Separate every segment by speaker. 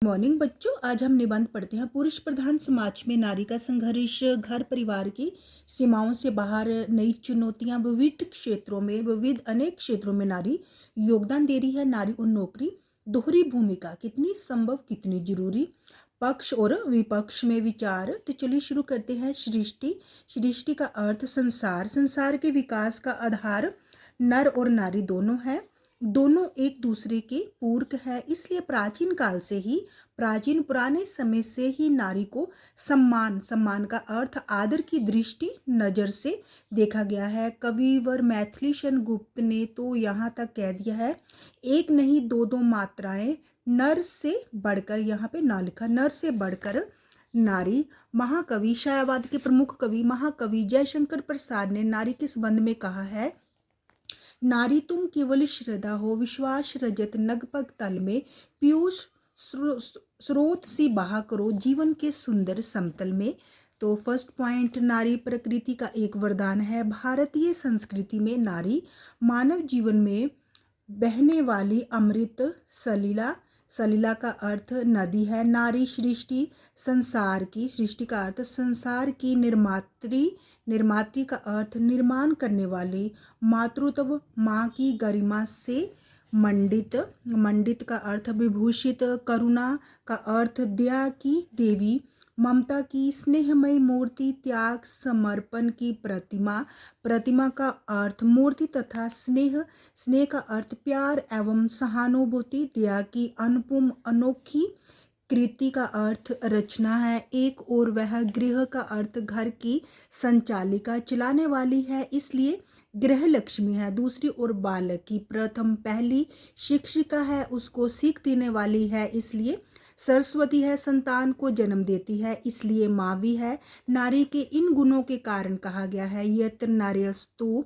Speaker 1: Morning बच्चों, आज हम निबंध पढ़ते हैं। पुरुष प्रधान समाज में नारी का संघर्ष, घर परिवार की सीमाओं से बाहर नई चुनौतियां, विविध अनेक क्षेत्रों में नारी योगदान दे रही है। नारी और नौकरी, दोहरी भूमिका कितनी संभव, कितनी जरूरी। पक्ष और विपक्ष में विचार। तो चलिए शुरू करते हैं। सृष्टि। सृष्टि का अर्थ संसार। संसार के विकास का आधार नर और नारी दोनों है। दोनों एक दूसरे के पूरक है। इसलिए प्राचीन काल से ही, पुराने समय से ही नारी को सम्मान का अर्थ आदर की दृष्टि, नजर से देखा गया है। कविवर मैथिली शरण गुप्त ने तो यहाँ तक कह दिया है, एक नहीं दो दो मात्राएं, नर से बढ़कर, यहाँ पे ना लिखा, नर से बढ़कर नारी। महाकवि, शायावाद के प्रमुख कवि महाकवि जयशंकर प्रसाद ने नारी के संबंध में कहा है, नारी तुम केवल श्रद्धा हो, विश्वास रजत नगपग तल में, पीयूष स्रोत सी बहा करो जीवन के सुंदर समतल में। तो फर्स्ट पॉइंट, नारी प्रकृति का एक वरदान है। भारतीय संस्कृति में नारी मानव जीवन में बहने वाली अमृत सलीला। सलीला का अर्थ नदी है। नारी सृष्टि, संसार की, सृष्टि का अर्थ संसार की निर्मात्री। निर्मात्री का अर्थ निर्माण करने वाली। मातृत्व, माँ की गरिमा से मंडित। मंडित का अर्थ विभूषित। करुणा का अर्थ दया की देवी। ममता की स्नेहमयी मूर्ति। त्याग, समर्पण की प्रतिमा। प्रतिमा का अर्थ मूर्ति तथा स्नेह। स्नेह का अर्थ प्यार एवं सहानुभूति। दया की अनुपम अनोखी कृति का अर्थ रचना है। एक और वह गृह का अर्थ घर की संचालिका, चलाने वाली है, इसलिए गृह लक्ष्मी है। दूसरी ओर बालक की प्रथम पहली शिक्षिका है, उसको सीख देने वाली है, इसलिए सरस्वती है। संतान को जन्म देती है, इसलिए माँ भी है। नारी के इन गुणों के कारण कहा गया है, यत्र नार्यस्तु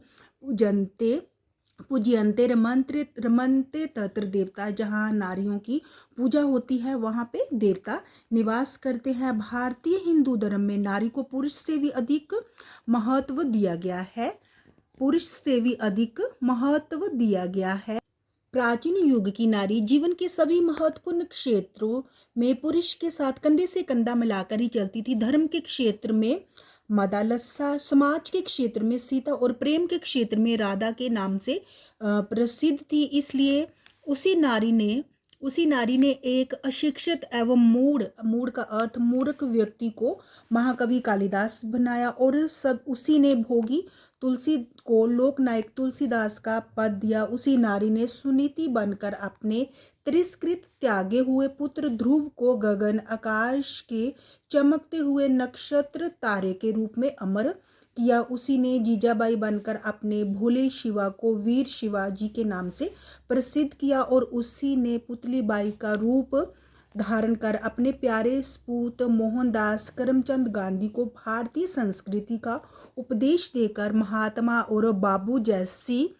Speaker 1: पूज्यन्ते रमन्ते तत्र देवता। जहाँ नारियों की पूजा होती है वहाँ पे देवता निवास करते हैं। भारतीय हिंदू धर्म में नारी को पुरुष से भी अधिक महत्व दिया गया है। पुरुष से भी अधिक महत्व दिया गया है। प्राचीन युग की नारी जीवन के सभी महत्वपूर्ण क्षेत्रों में पुरुष के साथ कंधे से कंधा मिलाकर ही चलती थी। धर्म के क्षेत्र में मदालसा, समाज के क्षेत्र में सीता और प्रेम के क्षेत्र में राधा के नाम से प्रसिद्ध थी। इसलिए उसी नारी ने एक अशिक्षित एवं मूढ़ का अर्थ मूर्ख व्यक्ति को महाकवि कालिदास बनाया, और सब उसी ने भोगी तुलसी को लोकनायक तुलसीदास का पद दिया। उसी नारी ने सुनीति बनकर अपने तिरस्कृत त्यागे हुए पुत्र ध्रुव को गगन आकाश के चमकते हुए नक्षत्र तारे के रूप में अमर किया। उसी ने जीजाबाई बनकर अपने भोले शिवा को वीर शिवाजी के नाम से प्रसिद्ध किया, और उसी ने पुतली बाई का रूप धारण कर अपने प्यारे सपूत मोहनदास करमचंद गांधी को भारतीय संस्कृति का उपदेश देकर महात्मा और बाबू जैसी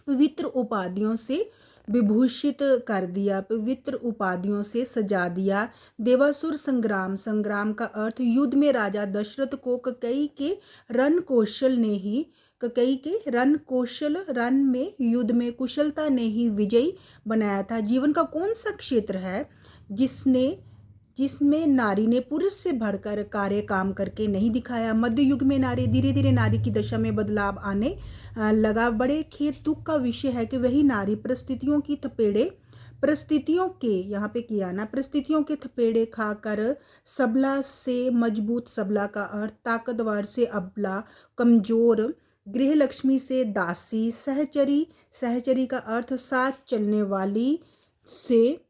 Speaker 1: पवित्र उपाधियों से विभूषित कर दिया, पवित्र उपाधियों से सजा दिया। देवासुर संग्राम। संग्राम का अर्थ युद्ध में राजा दशरथ को ककेई के रण कौशल रण में युद्ध में कुशलता ने ही विजयी बनाया था। जीवन का कौन सा क्षेत्र है जिसमें नारी ने पुरुष से बढ़कर कार्य काम करके नहीं दिखाया। मध्य युग में धीरे धीरे नारी की दशा में बदलाव आने लगा। बड़े खेद दुख का विषय है कि वही नारी परिस्थितियों के थपेड़े खाकर सबला से मजबूत, सबला का अर्थ ताकतवर से अबला, कमजोर, गृह लक्ष्मी से दासी, सहचरी का अर्थ साथ चलने वाली से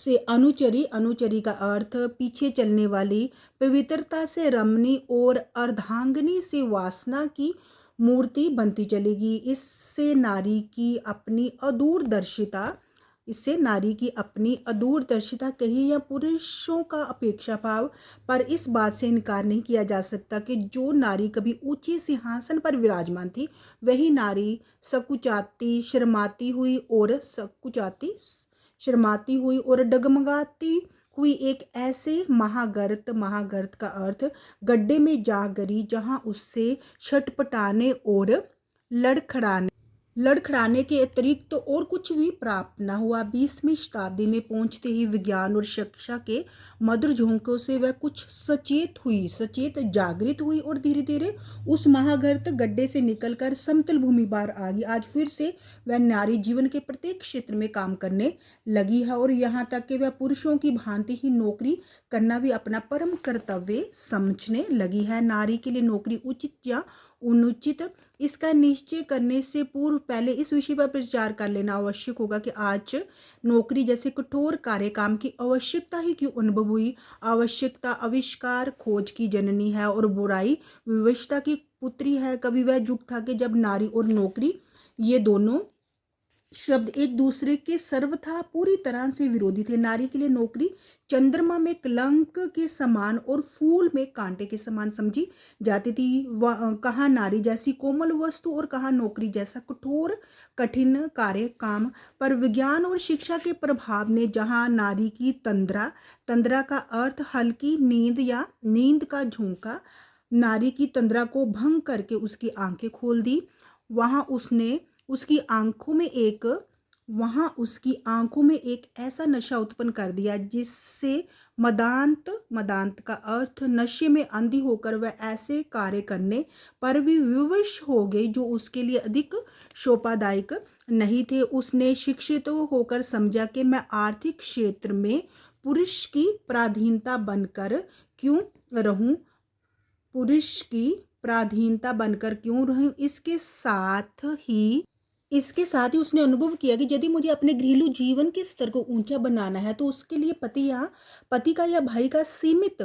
Speaker 1: अनुचरी का अर्थ पीछे चलने वाली, पवित्रता से रमणी और अर्धांगिनी से वासना की मूर्ति बनती चलेगी। इससे नारी की अपनी अदूरदर्शिता कही या पुरुषों का अपेक्षा भाव, पर इस बात से इनकार नहीं किया जा सकता कि जो नारी कभी ऊंचे सिंहासन पर विराजमान थी, वही नारी शर्माती हुई और डगमगाती हुई एक ऐसे महागर्त का अर्थ गड्ढे में जा गिरी, जहां उससे छटपटाने और लड़खड़ाने के अतिरिक्त तो और कुछ भी प्राप्त न हुआ। 20वीं शताब्दी में पहुंचते ही विज्ञान और शिक्षा के मधुर झोंकों से वह कुछ सचेत जागृत हुई और धीरे धीरे उस महागर्त गड्ढे से निकलकर समतल भूमि बाहर आ गई। आज फिर से वह नारी जीवन के प्रत्येक क्षेत्र में काम करने लगी है और यहाँ तक कि वह पुरुषों की भांति ही नौकरी करना भी अपना परम कर्तव्य समझने लगी है। नारी के लिए नौकरी उचित या अनुचित, इसका निश्चय करने से पूर्व पहले इस विषय पर विचार कर लेना आवश्यक होगा कि आज नौकरी जैसे कठोर कार्य काम की आवश्यकता ही क्यों अनुभव हुई। आवश्यकता आविष्कार खोज की जननी है और बुराई विवशता की पुत्री है। कभी वह युग था कि जब नारी और नौकरी ये दोनों शब्द एक दूसरे के सर्वथा पूरी तरह से विरोधी थे। नारी के लिए नौकरी चंद्रमा में कलंक के समान और फूल में कांटे के समान समझी जाती थी। कहाँ नारी जैसी कोमल वस्तु और कहाँ नौकरी जैसा कठोर कठिन कार्य काम। पर विज्ञान और शिक्षा के प्रभाव ने जहाँ नारी की तंद्रा का अर्थ हल्की नींद या नींद का झोंका, नारी की तंद्रा को भंग करके उसकी आंखें खोल दी, वहाँ उसकी आंखों में एक ऐसा नशा उत्पन्न कर दिया जिससे मदांत का अर्थ नशे में अंधी होकर वह ऐसे कार्य करने पर भी विवश हो गई जो उसके लिए अधिक शोभादायक नहीं थे। उसने शिक्षित होकर समझा कि मैं आर्थिक क्षेत्र में पुरुष की पराधीनता बनकर क्यों रहूं, इसके साथ ही उसने अनुभव किया कि यदि मुझे अपने घरेलू जीवन के स्तर को ऊंचा बनाना है तो उसके लिए पति का या भाई का सीमित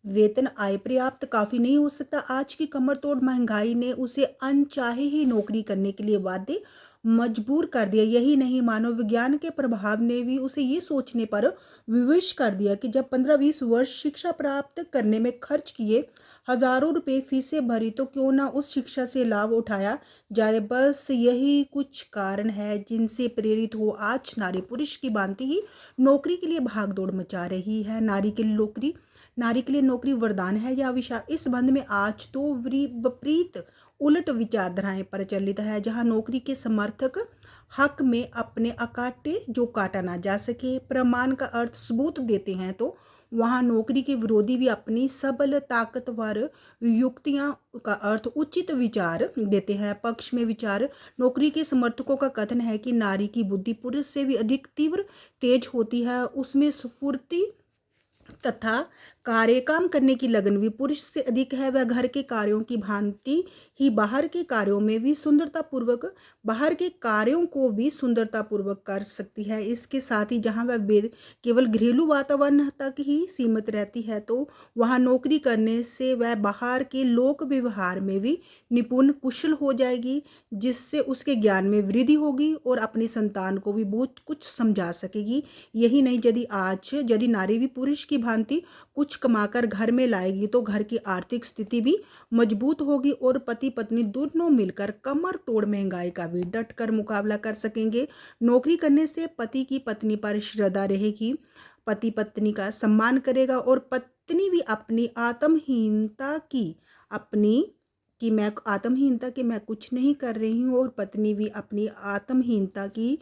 Speaker 1: वेतन आय पर्याप्त काफ़ी नहीं हो सकता। आज की कमर तोड़ महंगाई ने उसे अनचाहे ही नौकरी करने के लिए बाध्य मजबूर कर दिया। यही नहीं, मानव विज्ञान के प्रभाव ने भी उसे ये सोचने पर विवश कर दिया कि जब 15-20 वर्ष शिक्षा प्राप्त करने में खर्च किए, हजारों रुपए फीसें भरी, तो क्यों ना उस शिक्षा से लाभ उठाया जाए। बस यही कुछ कारण है जिनसे प्रेरित हो आज नारी पुरुष की भांति ही नौकरी के लिए भागदौड़ मचा रही है। नारी के लिए नौकरी वरदान है या अभिशाप, इस बंध में आज तो विपरीत उलट विचारधाराएं प्रचलित है। जहां नौकरी के समर्थक हक में अपने अकाटे जो काटा ना जा सके प्रमाण का अर्थ सबूत देते हैं, तो वहां नौकरी के विरोधी भी अपनी सबल ताकतवर युक्तियां का अर्थ उचित विचार देते हैं। पक्ष में विचार नौकरी के समर्थकों का कथन है कि नारी की बुद्धि पुरुष से भी अधिक तीव्र तेज होती है, उसमें स्फूर्ति तथा कार्य काम करने की लगन भी पुरुष से अधिक है। वह घर के कार्यों की भांति ही बाहर के कार्यों को भी सुंदरतापूर्वक कर सकती है। इसके साथ ही जहां वह केवल घरेलू वातावरण तक ही सीमित रहती है, तो वहां नौकरी करने से वह बाहर के लोक व्यवहार में भी निपुण कुशल हो जाएगी, जिससे उसके ज्ञान में वृद्धि होगी और अपनी संतान को भी बहुत कुछ समझा सकेगी। यही नहीं, यदि नारी भी पुरुष की भांति कुछ कमाकर घर में लाएगी तो घर की आर्थिक स्थिति भी मजबूत होगी और पति पत्नी दोनों मिलकर कमर तोड़ महंगाई का भी डट कर मुकाबला कर सकेंगे। नौकरी करने से पति की पत्नी पर श्रद्धा रहेगी, पति पत्नी का सम्मान करेगा और पत्नी भी अपनी आत्महीनता की मैं कुछ नहीं कर रही हूँ, और पत्नी भी अपनी आत्महीनता की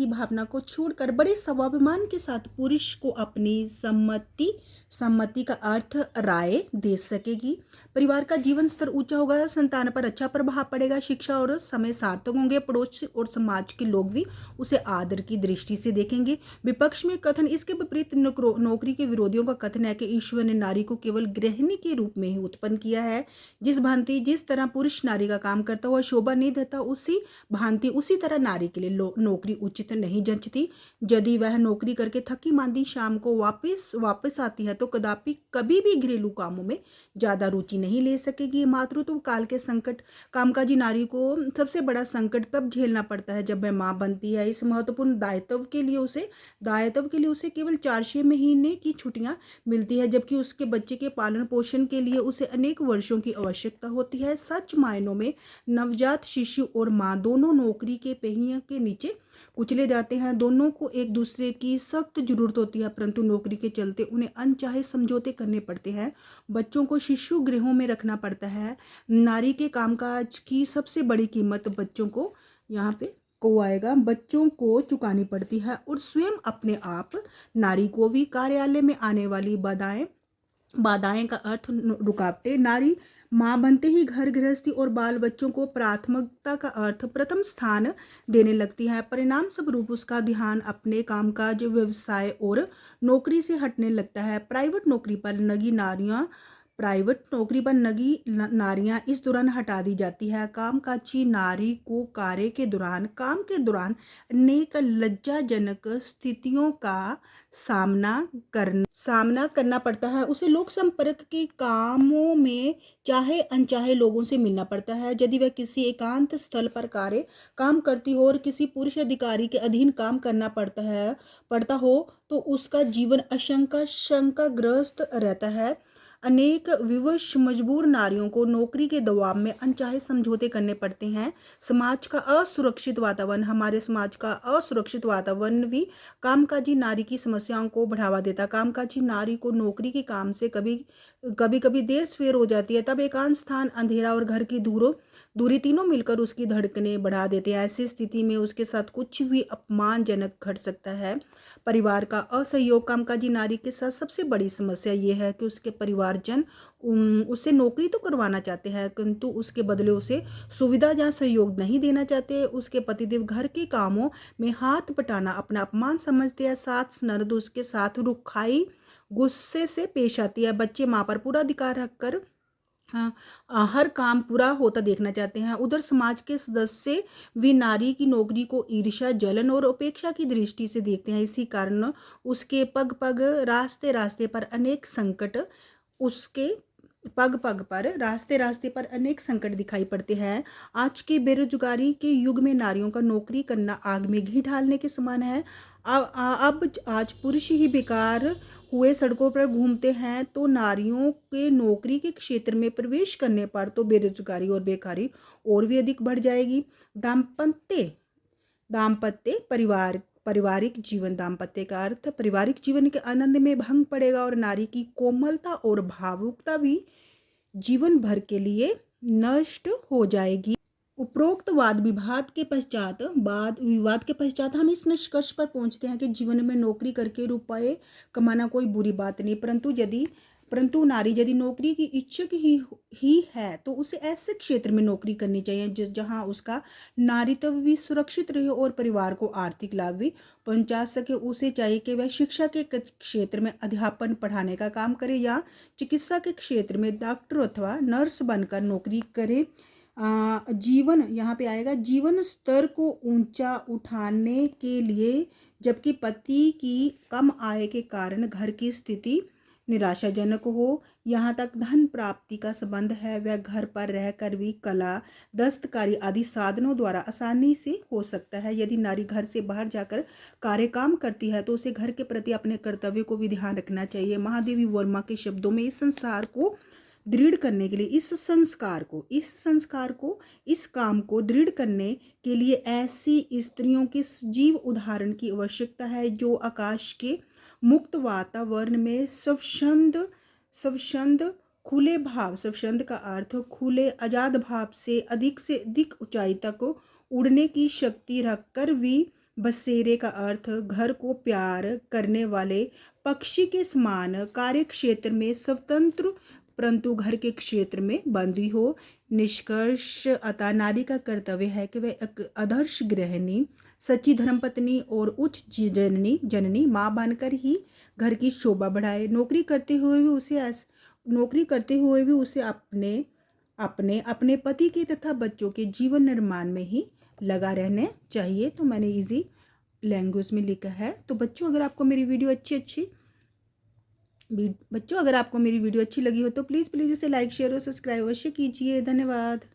Speaker 1: भावना को छोड़कर बड़े स्वाभिमान के साथ पुरुष को अपनी सम्मति का अर्थ राय दे सकेगी। परिवार का जीवन स्तर ऊंचा होगा, संतान पर अच्छा प्रभाव पड़ेगा, शिक्षा और समय सार्थक होंगे, पड़ोस और समाज के लोग भी उसे आदर की दृष्टि से देखेंगे। विपक्ष में कथन इसके विपरीत नौकरी के विरोधियों का कथन है कि ईश्वर ने नारी को केवल गृहिणी के रूप में ही उत्पन्न किया है। जिस तरह पुरुष नारी का काम करता हुआ शोभा नहीं देता, उसी तरह नारी के लिए नौकरी उचित नहीं जंचती। यदि वह नौकरी करके थकी मांदी शाम को वापस आती है तो कभी भी घरेलू कामों में ज्यादा रुचि नहीं ले सकेगी। मातृत्व काल के संकट कामकाजी नारी को सबसे बड़ा संकट तब झेलना पड़ता है जब वह मां बनती है। इस महत्वपूर्ण दायित्व के लिए उसे केवल 4-6 महीने की छुट्टियां मिलती है, जबकि उसके बच्चे के पालन पोषण के लिए उसे अनेक वर्षों की आवश्यकता होती है। सच मायनों में नवजात शिशु और मां दोनों नौकरी के के पहिए के नीचे कुचले जाते हैं। दोनों को एक दूसरे की सख्त जरूरत होती है, परंतु नौकरी के चलते उन्हें अनचाहे समझौते करने पड़ते हैं। बच्चों को शिशु गृहों में रखना पड़ता है। नारी के कामकाज की सबसे बड़ी कीमत बच्चों को, यहाँ पे को आएगा, बच्चों को चुकानी पड़ती है। और स्वयं अपने आप नारी को भी कार्यालय में आने वाली बाधाएं का अर्थ रुकावटें। नारी माँ बनते ही घर गृहस्थी और बाल बच्चों को प्राथमिकता का अर्थ प्रथम स्थान देने लगती है। परिणाम स्वरूप उसका ध्यान अपने कामकाज, व्यवसाय और नौकरी से हटने लगता है। प्राइवेट नौकरी पर नगी नारियां इस दौरान हटा दी जाती है। कामकाजी नारी को काम के दौरान अनेक लज्जाजनक स्थितियों का सामना करना पड़ता है। उसे लोक संपर्क के कामों में चाहे अनचाहे लोगों से मिलना पड़ता है। यदि वह किसी एकांत स्थल पर काम करती हो और किसी पुरुष अधिकारी के अधीन काम करना पड़ता हो तो उसका जीवन शंकाग्रस्त रहता है। अनेक विवश मजबूर नारियों को नौकरी के दबाव में अनचाहे समझौते करने पड़ते हैं। हमारे समाज का असुरक्षित वातावरण भी कामकाजी नारी की समस्याओं को बढ़ावा देता है। कामकाजी नारी को नौकरी के काम से कभी देर सवेर हो जाती है, तब एकांत स्थान, अंधेरा और घर की दूरी तीनों मिलकर उसकी धड़कनें बढ़ा देते हैं। ऐसी स्थिति में उसके साथ कुछ भी अपमानजनक घट सकता है। परिवार का असहयोग। कामकाजी नारी के साथ सबसे बड़ी समस्या यह है कि उसके परिवारजन उसे नौकरी तो करवाना चाहते हैं, किंतु उसके बदले उसे सुविधा या सहयोग नहीं देना चाहते। उसके पतिदेव घर के कामों में हाथ बटाना अपना अपमान समझते हैं। सास ननद उसके साथ रुखाई गुस्से से पेश आती है। बच्चे माँ पर पूरा अधिकार रखकर हर काम पूरा होता देखना चाहते हैं। उधर समाज के सदस्य भी नारी की नौकरी को ईर्ष्या, जलन और उपेक्षा की दृष्टि से देखते हैं। इसी कारण उसके रास्ते रास्ते पर अनेक संकट दिखाई पड़ते हैं। आज के बेरोजगारी के युग में नारियों का नौकरी करना आग में घी डालने के समान है। आज पुरुष ही बेकार हुए सड़कों पर घूमते हैं, तो नारियों के नौकरी के क्षेत्र में प्रवेश करने पर तो बेरोजगारी और बेकारी और भी अधिक बढ़ जाएगी। दाम्पत्य का अर्थ पारिवारिक जीवन के आनंद में भंग पड़ेगा और नारी की कोमलता और भावुकता भी जीवन भर के लिए नष्ट हो जाएगी। उपरोक्त वाद विवाद के पश्चात हम इस निष्कर्ष पर पहुंचते हैं कि जीवन में नौकरी करके रुपए कमाना कोई बुरी बात नहीं, परंतु नारी यदि नौकरी की इच्छुक ही है तो उसे ऐसे क्षेत्र में नौकरी करनी चाहिए जहां उसका नारीत्व भी सुरक्षित रहे और परिवार को आर्थिक लाभ भी पहुंचा सके। उसे चाहिए कि वह शिक्षा के क्षेत्र में अध्यापन पढ़ाने का काम करे या चिकित्सा के क्षेत्र में डॉक्टर अथवा नर्स बनकर नौकरी करे। यहाँ पे आएगा जीवन स्तर को ऊंचा उठाने के लिए। जबकि पति की कम आय के कारण घर की स्थिति निराशाजनक हो, यहाँ तक धन प्राप्ति का संबंध है, वह घर पर रहकर भी कला, दस्तकारी आदि साधनों द्वारा आसानी से हो सकता है। यदि नारी घर से बाहर जाकर काम करती है तो उसे घर के प्रति अपने कर्तव्य को भी ध्यान रखना चाहिए। महादेवी वर्मा के शब्दों में इस संसार को दृढ़ करने के लिए, इस काम को दृढ़ करने के लिए ऐसी स्त्रियों के सजीव उदाहरण की आवश्यकता है जो आकाश के मुक्त वातावरण में स्वच्छंद खुले भाव, स्वच्छंद का अर्थ खुले आजाद भाव से अधिक ऊंचाई तक उड़ने की शक्ति रखकर भी बसेरे का अर्थ घर को प्यार करने वाले पक्षी के समान कार्य क्षेत्र में स्वतंत्र परंतु घर के क्षेत्र में बंदी हो। निष्कर्ष अतः नारी का कर्तव्य है कि वह एक आदर्श गृहिणी, सच्ची धर्मपत्नी और उच्च जननी माँ बनकर ही घर की शोभा बढ़ाए। नौकरी करते हुए भी उसे अपने पति के तथा बच्चों के जीवन निर्माण में ही लगा रहना चाहिए। तो मैंने इजी लैंग्वेज में लिखा है। तो बच्चों अगर आपको मेरी वीडियो अच्छी लगी हो तो प्लीज़ इसे लाइक, शेयर और सब्सक्राइब अवश्य कीजिए। धन्यवाद।